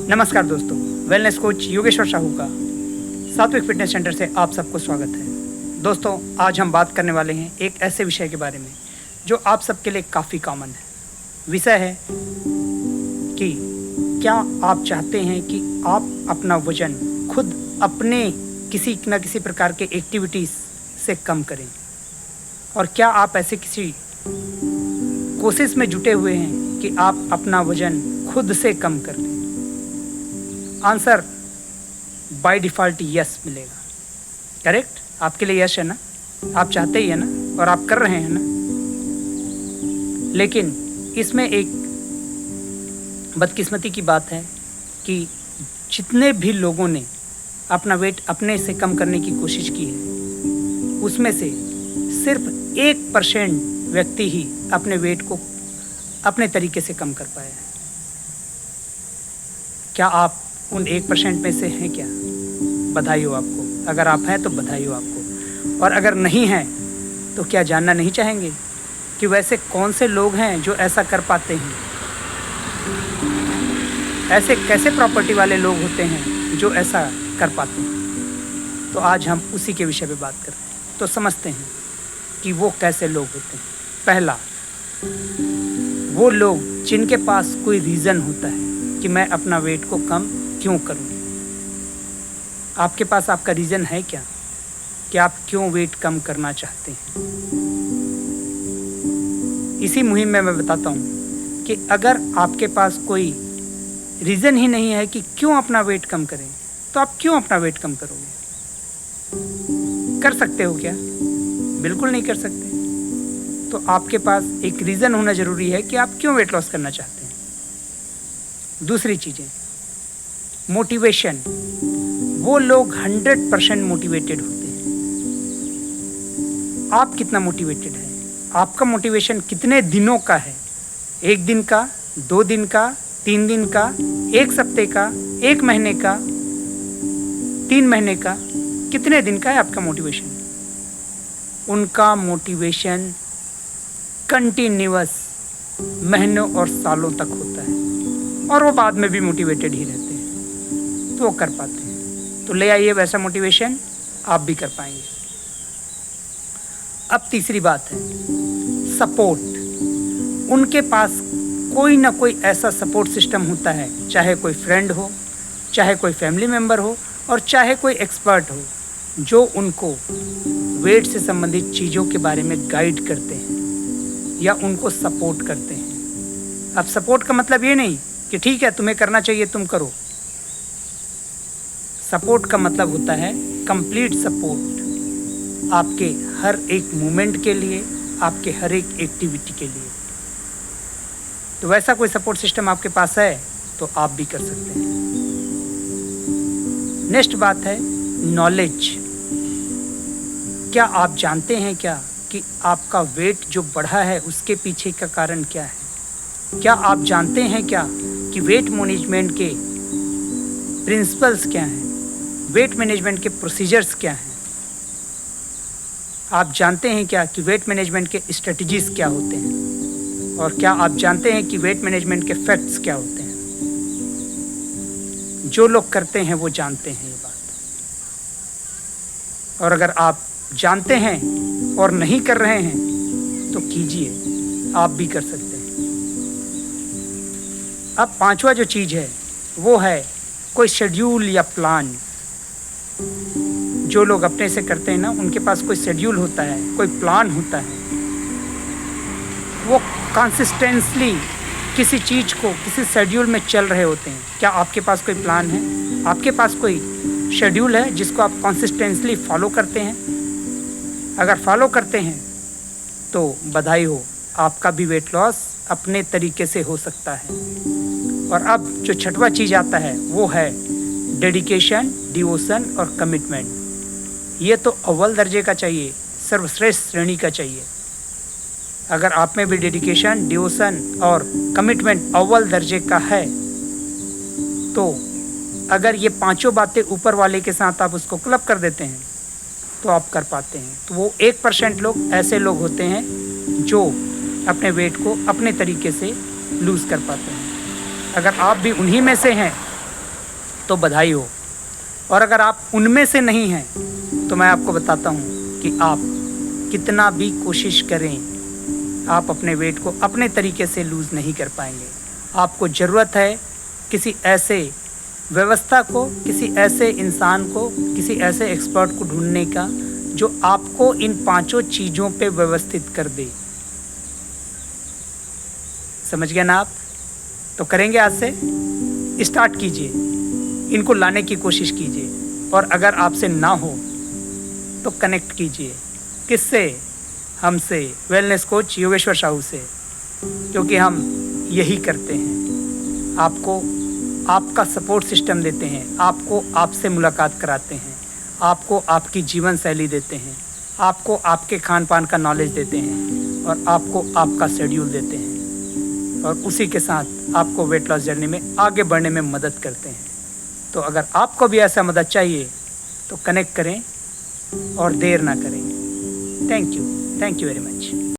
नमस्कार दोस्तों, wellness coach Yogeshwar Sahu का सात्विक फिटनेस सेंटर से आप सबको स्वागत है। दोस्तों, आज हम बात करने वाले हैं एक ऐसे विषय के बारे में जो आप सबके लिए काफ़ी कॉमन है। विषय है कि क्या आप चाहते हैं कि आप अपना वजन खुद अपने किसी न किसी प्रकार के एक्टिविटीज़ से कम करें, और क्या आप ऐसे किसी कोशिश में जुटे हुए हैं कि आप अपना वजन खुद से कम कर लें। आंसर बाय डिफ़ॉल्ट यस मिलेगा। करेक्ट, आपके लिए यस है ना? आप चाहते ही है ना, और आप कर रहे हैं ना। लेकिन इसमें एक बदकिस्मती की बात है कि जितने भी लोगों ने अपना वेट अपने से कम करने की कोशिश की है, उसमें से सिर्फ 1% व्यक्ति ही अपने वेट को अपने तरीके से कम कर पाया है। क्या आप उन 1% में से हैं क्या? बधाई हो आपको। अगर आप हैं तो बधाई हो आपको, और अगर नहीं हैं तो क्या जानना नहीं चाहेंगे कि वैसे कौन से लोग हैं जो ऐसा कर पाते हैं? ऐसे कैसे प्रॉपर्टी वाले लोग होते हैं जो ऐसा कर पाते हैं? तो आज हम उसी के विषय पे बात कर रहे हैं। तो समझते हैं कि वो कैसे लोग होते हैं। पहला, वो लोग जिनके पास कोई रीज़न होता है कि मैं अपना वेट को कम क्यों करूं। आपके पास आपका रीज़न है क्या कि आप क्यों वेट कम करना चाहते हैं? इसी मुहिम में मैं बताता हूं कि अगर आपके पास कोई रीज़न ही नहीं है कि क्यों अपना वेट कम करें, तो आप क्यों अपना वेट कम करोगे? कर सकते हो क्या? बिल्कुल नहीं कर सकते। तो आपके पास एक रीज़न होना ज़रूरी है कि आप क्यों वेट लॉस करना चाहते हैं। दूसरी चीज़ें, मोटिवेशन। वो लोग 100% मोटिवेटेड होते हैं। आप कितना मोटिवेटेड है? आपका मोटिवेशन कितने दिनों का है? 1 दिन का, 2 दिन का, 3 दिन का, 1 हफ्ते का, 1 महीने का, 3 महीने का? कितने दिन का है आपका मोटिवेशन? उनका मोटिवेशन कंटिन्यूअस महीनों और सालों तक होता है, और वो बाद में भी मोटिवेटेड ही रहते हैं, तो वो कर पाते हैं। तो ले आइए वैसा मोटिवेशन, आप भी कर पाएंगे। अब तीसरी बात है सपोर्ट। उनके पास कोई ना कोई ऐसा सपोर्ट सिस्टम होता है, चाहे कोई फ्रेंड हो, चाहे कोई फैमिली मेम्बर हो, और चाहे कोई एक्सपर्ट हो, जो उनको वेट से संबंधित चीज़ों के बारे में गाइड करते हैं या उनको सपोर्ट करते हैं। अब सपोर्ट का मतलब ये नहीं कि ठीक है तुम्हें करना चाहिए तुम करो। सपोर्ट का मतलब होता है कंप्लीट सपोर्ट, आपके हर एक मूवमेंट के लिए, आपके हर एक एक्टिविटी के लिए। तो वैसा कोई सपोर्ट सिस्टम आपके पास है तो आप भी कर सकते हैं। नेक्स्ट बात है नॉलेज। क्या आप जानते हैं क्या कि आपका वेट जो बढ़ा है उसके पीछे का कारण क्या है? क्या आप जानते हैं क्या कि वेट मैनेजमेंट के प्रिंसिपल्स क्या हैं? वेट मैनेजमेंट के प्रोसीजर्स क्या हैं? आप जानते हैं क्या कि वेट मैनेजमेंट के स्ट्रेटजीज क्या होते हैं? और क्या आप जानते हैं कि वेट मैनेजमेंट के फैक्ट्स क्या होते हैं? जो लोग करते हैं वो जानते हैं ये बात। और अगर आप जानते हैं और नहीं कर रहे हैं तो कीजिए, आप भी कर सकते हैं। अब पांचवा जो चीज़ है वो है कोई शेड्यूल या प्लान। जो लोग अपने से करते हैं ना, उनके पास कोई शेड्यूल होता है, कोई प्लान होता है। वो कंसिस्टेंटली किसी चीज़ को किसी शेड्यूल में चल रहे होते हैं। क्या आपके पास कोई प्लान है? आपके पास कोई शेड्यूल है जिसको आप कंसिस्टेंटली फॉलो करते हैं? अगर फॉलो करते हैं तो बधाई हो, आपका भी वेट लॉस अपने तरीके से हो सकता है। और अब जो छठवां चीज़ आता है वो है डेडिकेशन, डिवोशन और कमिटमेंट। ये तो अव्वल दर्जे का चाहिए, सर्वश्रेष्ठ श्रेणी का चाहिए। अगर आप में भी डेडिकेशन, डिवोशन और कमिटमेंट अव्वल दर्जे का है, तो अगर ये पांचों बातें ऊपर वाले के साथ आप उसको क्लब कर देते हैं तो आप कर पाते हैं। तो वो 1% लोग ऐसे लोग होते हैं जो अपने वेट को अपने तरीके से लूज़ कर पाते हैं। अगर आप भी उन्हीं में से हैं तो बधाई हो। और अगर आप उनमें से नहीं हैं तो मैं आपको बताता हूँ कि आप कितना भी कोशिश करें, आप अपने वेट को अपने तरीके से लूज़ नहीं कर पाएंगे। आपको ज़रूरत है किसी ऐसे व्यवस्था को, किसी ऐसे इंसान को, किसी ऐसे एक्सपर्ट को ढूंढने का जो आपको इन 5 चीज़ों पे व्यवस्थित कर दे। समझ गए ना आप? तो करेंगे आज से स्टार्ट कीजिए, इनको लाने की कोशिश कीजिए। और अगर आपसे ना हो तो कनेक्ट कीजिए। किससे? हमसे, वेलनेस कोच योगेश्वर साहू से, क्योंकि हम यही करते हैं। आपको आपका सपोर्ट सिस्टम देते हैं, आपको आपसे मुलाकात कराते हैं, आपको आपकी जीवन शैली देते हैं, आपको आपके खान पान का नॉलेज देते हैं और आपको आपका शेड्यूल देते हैं और उसी के साथ आपको वेट लॉस जर्नी में आगे बढ़ने में मदद करते हैं। तो अगर आपको भी ऐसा मदद चाहिए तो कनेक्ट करें और देर ना करें। Thank you very much.